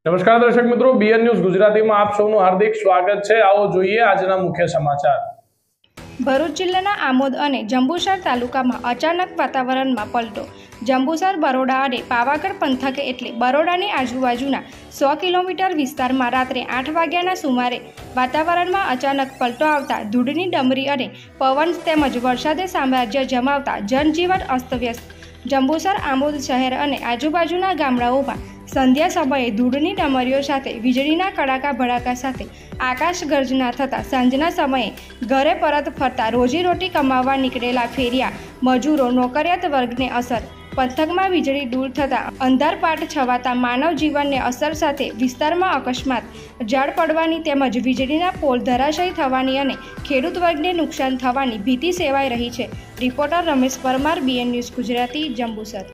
નમસ્કાર દર્શક મિત્રો, બીએન ન્યૂઝ ગુજરાતીમાં આપ સૌનું હાર્દિક સ્વાગત છે। આવો જોઈએ આજના મુખ્ય સમાચાર। ભરૂચ જિલ્લાના આમોદ અને જંબુસર તાલુકામાં અચાનક વાતાવરણમાં પલટો। જંબુસર, બરોડા અને પાવાગઢ પંથક એટલે બરોડાની આજુબાજુના 100 કિલોમીટર વિસ્તારમાં રાત્રે 8 વાગ્યાના સુમારે વાતાવરણમાં અચાનક પલટો આવતા ધૂળની ડમરી અને પવન તેમજ વરસાદે સામ્રાજ્ય જમાવતા જનજીવન અસ્તવ્યસ્ત। જંબુસર, આમોદ શહેર અને આજુબાજુના ગામડાઓમાં સંધ્યા સમયે ધૂળની ડમરીઓ સાથે વીજળીના કડાકા ભડાકા સાથે આકાશ ગર્જના થતાં સાંજના સમયે ઘરે પરત ફરતા રોજીરોટી કમાવવા નીકળેલા ફેરિયા મજૂરો નોકરિયાત વર્ગને અસર। પંથકમાં વીજળી દૂર થતાં અંધારપાટ છવાતા માનવ જીવનને અસર સાથે વિસ્તારમાં અકસ્માત, ઝાડ પડવાની તેમજ વીજળીના પોલ ધરાશયી થવાની અને ખેડૂત વર્ગને નુકસાન થવાની ભીતિ સેવાઈ રહી છે। Reporter Ramesh Parmar, BN news Gujarati, Jambusar.